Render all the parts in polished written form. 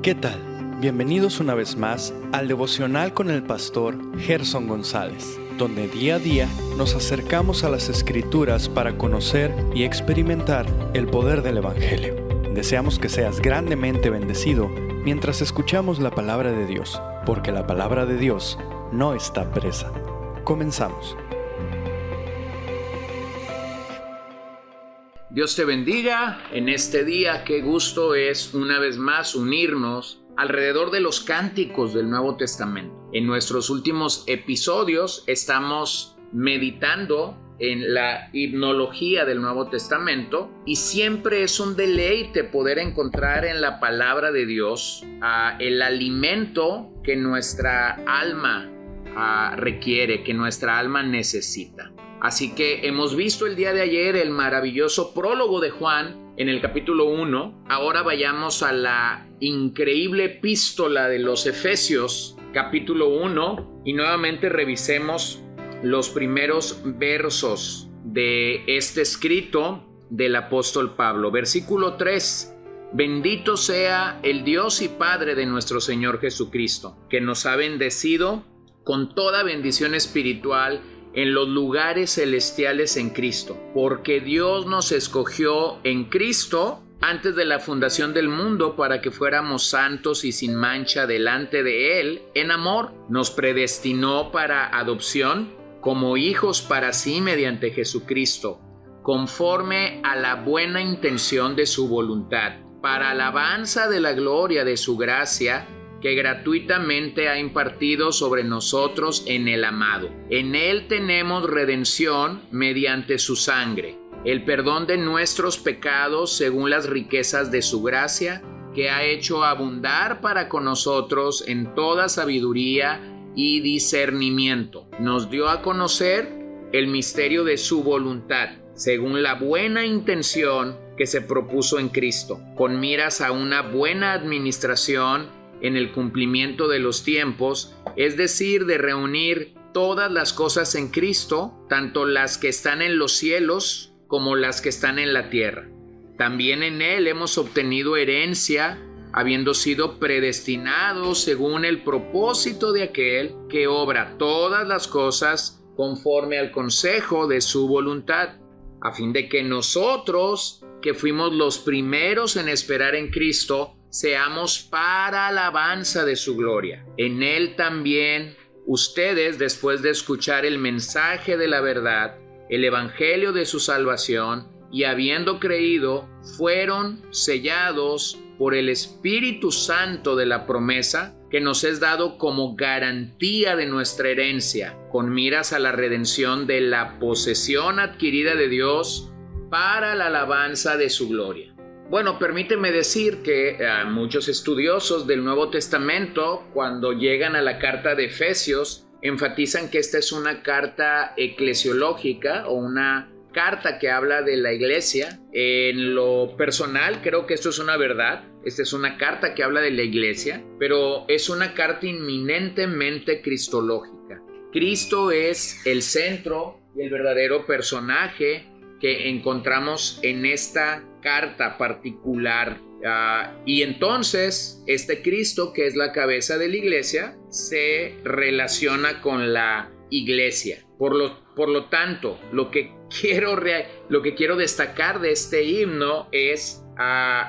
¿Qué tal? Bienvenidos una vez más al devocional con el pastor Gerson González, donde día a día nos acercamos a las Escrituras para conocer y experimentar el poder del Evangelio. Deseamos que seas grandemente bendecido mientras escuchamos la palabra de Dios, porque la palabra de Dios no está presa. Comenzamos. Dios te bendiga en este día. Qué gusto es una vez más unirnos alrededor de los cánticos del Nuevo Testamento. En nuestros últimos episodios estamos meditando en la himnología del Nuevo Testamento y siempre es un deleite poder encontrar en la palabra de Dios el alimento que nuestra alma requiere, que nuestra alma necesita. Así que hemos visto el día de ayer el maravilloso prólogo de Juan en el capítulo 1. Ahora vayamos a la increíble epístola de los Efesios, capítulo 1, y nuevamente revisemos los primeros versos de este escrito del apóstol Pablo. Versículo 3. Bendito sea el Dios y Padre de nuestro Señor Jesucristo, que nos ha bendecido con toda bendición espiritual en los lugares celestiales en Cristo, porque Dios nos escogió en Cristo antes de la fundación del mundo para que fuéramos santos y sin mancha delante de Él en amor. Nos predestinó para adopción como hijos para sí mediante Jesucristo, conforme a la buena intención de su voluntad, para alabanza de la gloria de su gracia, que gratuitamente ha impartido sobre nosotros en el amado. En Él tenemos redención mediante su sangre, el perdón de nuestros pecados según las riquezas de su gracia, que ha hecho abundar para con nosotros en toda sabiduría y discernimiento. Nos dio a conocer el misterio de su voluntad, según la buena intención que se propuso en Cristo, con miras a una buena administración en el cumplimiento de los tiempos, es decir, de reunir todas las cosas en Cristo, tanto las que están en los cielos como las que están en la tierra. También en Él hemos obtenido herencia, habiendo sido predestinados según el propósito de aquel que obra todas las cosas conforme al consejo de su voluntad, a fin de que nosotros, que fuimos los primeros en esperar en Cristo, seamos para alabanza de su gloria. En Él también ustedes, después de escuchar el mensaje de la verdad, el evangelio de su salvación, y habiendo creído, fueron sellados por el Espíritu Santo de la promesa, que nos es dado como garantía de nuestra herencia, con miras a la redención de la posesión adquirida de Dios para la alabanza de su gloria. Bueno, permíteme decir que muchos estudiosos del Nuevo Testamento, cuando llegan a la carta de Efesios, enfatizan que esta es una carta eclesiológica o una carta que habla de la iglesia. En lo personal, creo que esto es una verdad. Esta es una carta que habla de la iglesia, pero es una carta inminentemente cristológica. Cristo es el centro y el verdadero personaje que encontramos en esta carta particular. Y entonces este Cristo, que es la cabeza de la iglesia, se relaciona con la iglesia. Por lo tanto, lo que quiero destacar de este himno es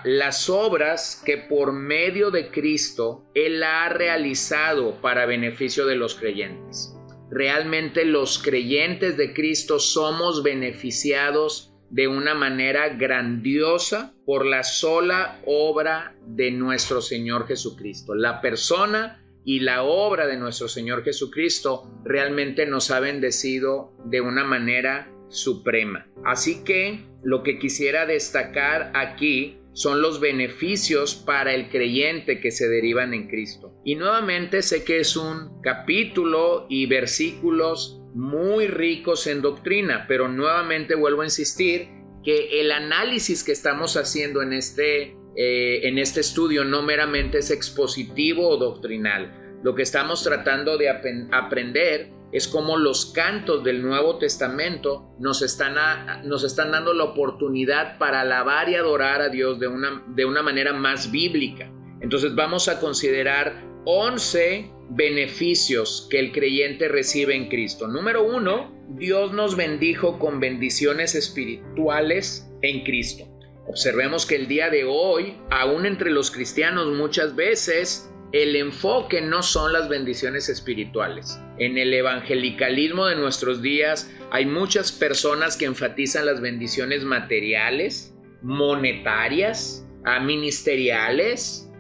las obras que por medio de Cristo Él ha realizado para beneficio de los creyentes. Realmente los creyentes de Cristo somos beneficiados de una manera grandiosa por la sola obra de nuestro Señor Jesucristo. La persona y la obra de nuestro Señor Jesucristo realmente nos ha bendecido de una manera suprema. Así que lo que quisiera destacar aquí son los beneficios para el creyente que se derivan en Cristo. Y nuevamente sé que es un capítulo y versículos muy ricos en doctrina, pero nuevamente vuelvo a insistir que el análisis que estamos haciendo en este estudio no meramente es expositivo o doctrinal. Lo que estamos tratando de aprender es cómo los cantos del Nuevo Testamento nos están dando la oportunidad para alabar y adorar a Dios de una manera más bíblica. Entonces vamos a considerar 11 beneficios que el creyente recibe en Cristo. Número 1, Dios nos bendijo con bendiciones espirituales en Cristo. Observemos que el día de hoy, aún entre los cristianos, muchas veces el enfoque no son las bendiciones espirituales. En el evangelicalismo de nuestros días hay muchas personas que enfatizan las bendiciones materiales, monetarias, ministeriales,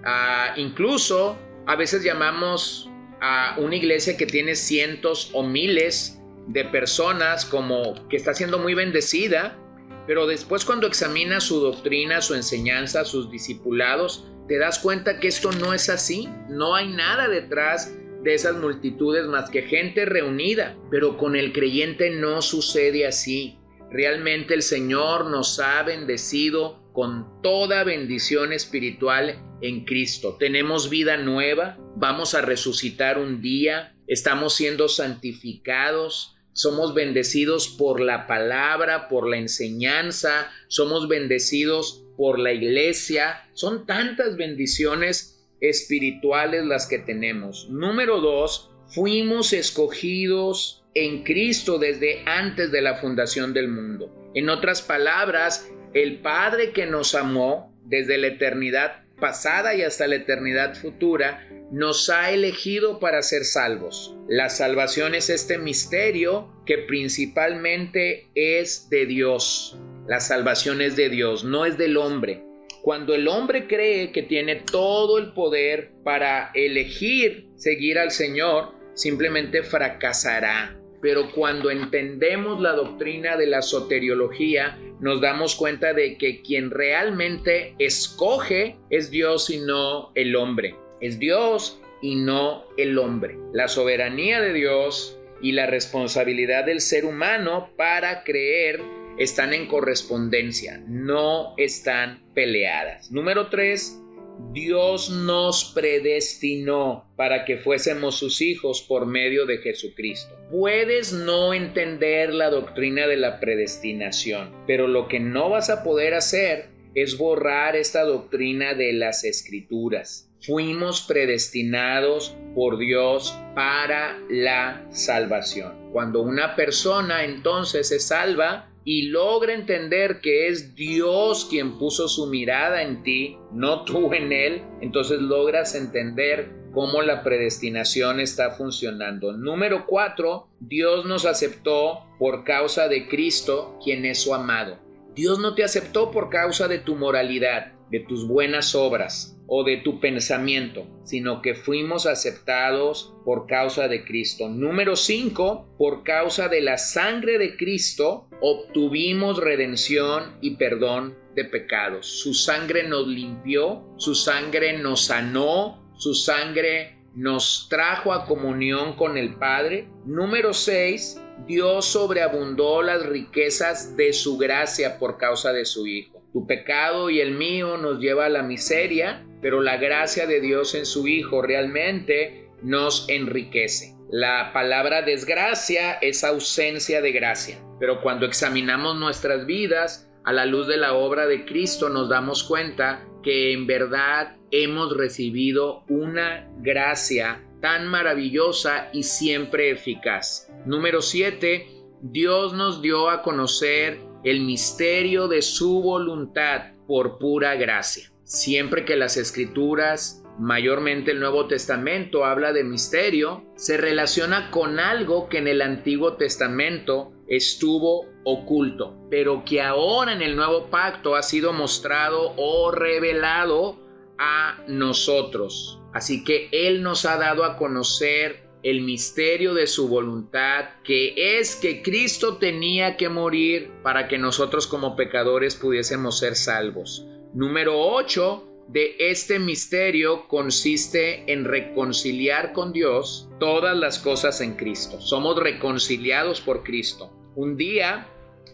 incluso a veces llamamos a una iglesia que tiene cientos o miles de personas como que está siendo muy bendecida, pero después cuando examinas su doctrina, su enseñanza, sus discipulados, te das cuenta que esto no es así. No hay nada detrás de esas multitudes más que gente reunida, pero con el creyente no sucede así. Realmente el Señor nos ha bendecido con toda bendición espiritual en Cristo. Tenemos vida nueva, vamos a resucitar un día, estamos siendo santificados, somos bendecidos por la palabra, por la enseñanza, somos bendecidos por la iglesia. Son tantas bendiciones espirituales las que tenemos. Número 2, fuimos escogidos en Cristo desde antes de la fundación del mundo. En otras palabras, el Padre que nos amó desde la eternidad pasada y hasta la eternidad futura, nos ha elegido para ser salvos. La salvación es este misterio que principalmente es de Dios. La salvación es de Dios, no es del hombre. Cuando el hombre cree que tiene todo el poder para elegir seguir al Señor, simplemente fracasará. Pero cuando entendemos la doctrina de la soteriología, nos damos cuenta de que quien realmente escoge es Dios y no el hombre. Es Dios y no el hombre. La soberanía de Dios y la responsabilidad del ser humano para creer están en correspondencia, no están peleadas. Número 3, Dios nos predestinó para que fuésemos sus hijos por medio de Jesucristo. Puedes no entender la doctrina de la predestinación, pero lo que no vas a poder hacer es borrar esta doctrina de las Escrituras. Fuimos predestinados por Dios para la salvación. Cuando una persona entonces se salva y logra entender que es Dios quien puso su mirada en ti, no tú en Él, entonces logras entender cómo la predestinación está funcionando. Número 4, Dios nos aceptó por causa de Cristo, quien es su amado. Dios no te aceptó por causa de tu moralidad, de tus buenas obras o de tu pensamiento, sino que fuimos aceptados por causa de Cristo. Número 5, por causa de la sangre de Cristo obtuvimos redención y perdón de pecados. Su sangre nos limpió, su sangre nos sanó, su sangre nos trajo a comunión con el Padre. Número 6, Dios sobreabundó las riquezas de su gracia por causa de su Hijo. Tu pecado y el mío nos lleva a la miseria, pero la gracia de Dios en su Hijo realmente nos enriquece. La palabra desgracia es ausencia de gracia, pero cuando examinamos nuestras vidas a la luz de la obra de Cristo nos damos cuenta que en verdad hemos recibido una gracia tan maravillosa y siempre eficaz. Número 7, Dios nos dio a conocer el misterio de su voluntad por pura gracia. Siempre que las Escrituras, mayormente el Nuevo Testamento, habla de misterio, se relaciona con algo que en el Antiguo Testamento estuvo oculto, pero que ahora en el Nuevo Pacto ha sido mostrado o revelado a nosotros. Así que Él nos ha dado a conocer el misterio de su voluntad, que es que Cristo tenía que morir para que nosotros como pecadores pudiésemos ser salvos. Número 8 de este misterio consiste en reconciliar con Dios todas las cosas en Cristo. Somos reconciliados por Cristo. Un día,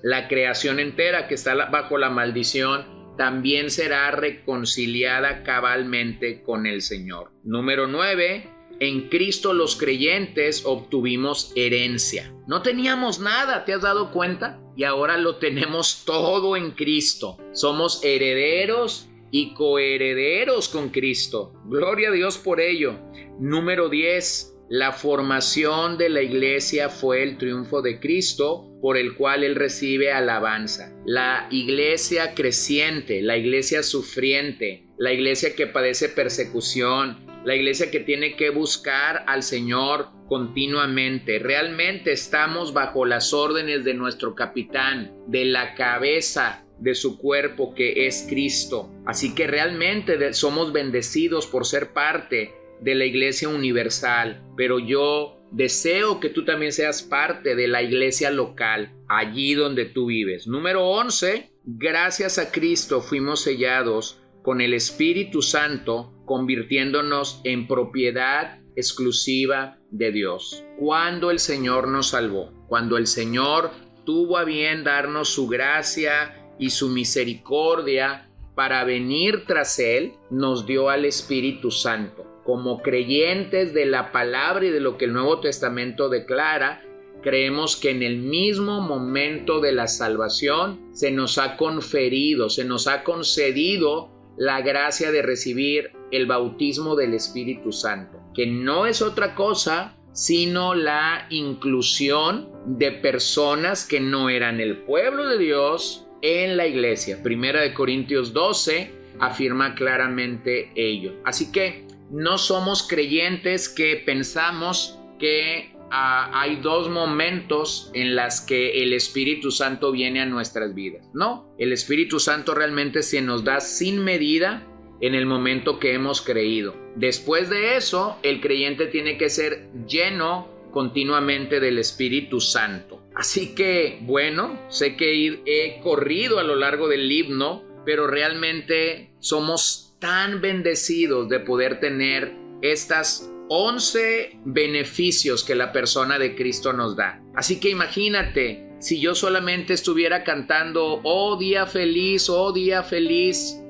la creación entera que está bajo la maldición también será reconciliada cabalmente con el Señor. Número 9, en Cristo los creyentes obtuvimos herencia. No teníamos nada, ¿te has dado cuenta? Y ahora lo tenemos todo en Cristo. Somos herederos y coherederos con Cristo. Gloria a Dios por ello. Número 10. La formación de la iglesia fue el triunfo de Cristo, por el cual Él recibe alabanza. La iglesia creciente, la iglesia sufriente, la iglesia que padece persecución, la iglesia que tiene que buscar al Señor continuamente. Realmente estamos bajo las órdenes de nuestro capitán, de la cabeza de su cuerpo que es Cristo. Así que realmente somos bendecidos por ser parte de la iglesia universal, pero yo deseo que tú también seas parte de la iglesia local, allí donde tú vives. Número 11, gracias a Cristo fuimos sellados con el Espíritu Santo, convirtiéndonos en propiedad exclusiva de Dios. Cuando el Señor nos salvó, cuando el Señor tuvo a bien darnos su gracia y su misericordia para venir tras Él, nos dio al Espíritu Santo. Como creyentes de la palabra y de lo que el Nuevo Testamento declara, creemos que en el mismo momento de la salvación se nos ha conferido, se nos ha concedido la gracia de recibir el bautismo del Espíritu Santo, que no es otra cosa sino la inclusión de personas que no eran el pueblo de Dios en la iglesia. Primera de Corintios 12 afirma claramente ello. Así que no somos creyentes que pensamos que hay dos momentos en las que el Espíritu Santo viene a nuestras vidas. No, el Espíritu Santo realmente se nos da sin medida en el momento que hemos creído. Después de eso, el creyente tiene que ser lleno continuamente del Espíritu Santo. Así que, bueno, sé que he corrido a lo largo del himno, pero realmente somos tan bendecidos de poder tener estas 11 beneficios que la persona de Cristo nos da. Así que imagínate, si yo solamente estuviera cantando "Oh día feliz,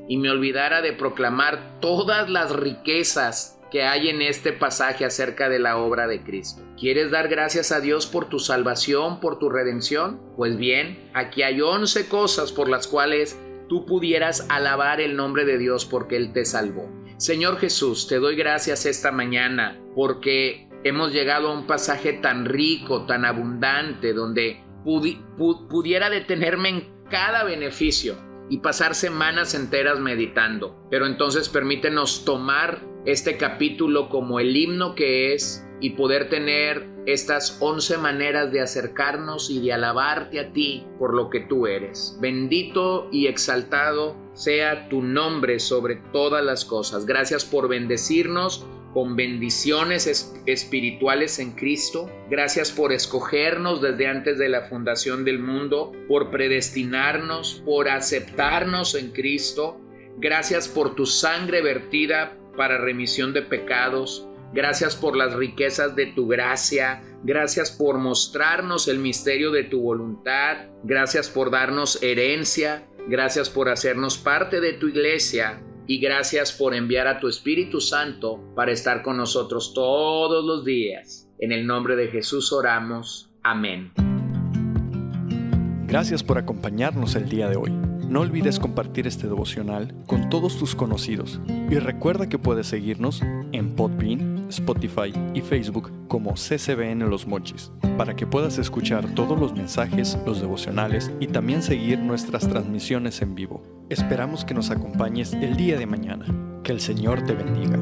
y me olvidara de proclamar todas las riquezas que hay en este pasaje acerca de la obra de Cristo. ¿Quieres dar gracias a Dios por tu salvación, por tu redención? Pues bien, aquí hay 11 cosas por las cuales tú pudieras alabar el nombre de Dios porque Él te salvó. Señor Jesús, te doy gracias esta mañana porque hemos llegado a un pasaje tan rico, tan abundante, donde pudiera detenerme en cada beneficio y pasar semanas enteras meditando. Pero entonces permítenos tomar este capítulo como el himno que es y poder tener estas 11 maneras de acercarnos y de alabarte a ti por lo que tú eres. Bendito y exaltado sea tu nombre sobre todas las cosas. Gracias por bendecirnos con bendiciones espirituales en Cristo. Gracias por escogernos desde antes de la fundación del mundo, por predestinarnos, por aceptarnos en Cristo. Gracias por tu sangre vertida para remisión de pecados. Gracias por las riquezas de tu gracia. Gracias por mostrarnos el misterio de tu voluntad. Gracias por darnos herencia. Gracias por hacernos parte de tu iglesia. Y gracias por enviar a tu Espíritu Santo para estar con nosotros todos los días. En el nombre de Jesús oramos. Amén. Gracias por acompañarnos el día de hoy. No olvides compartir este devocional con todos tus conocidos. Y recuerda que puedes seguirnos en Podbean, Spotify y Facebook como CCBN Los Mochis, para que puedas escuchar todos los mensajes, los devocionales y también seguir nuestras transmisiones en vivo. Esperamos que nos acompañes el día de mañana. Que el Señor te bendiga.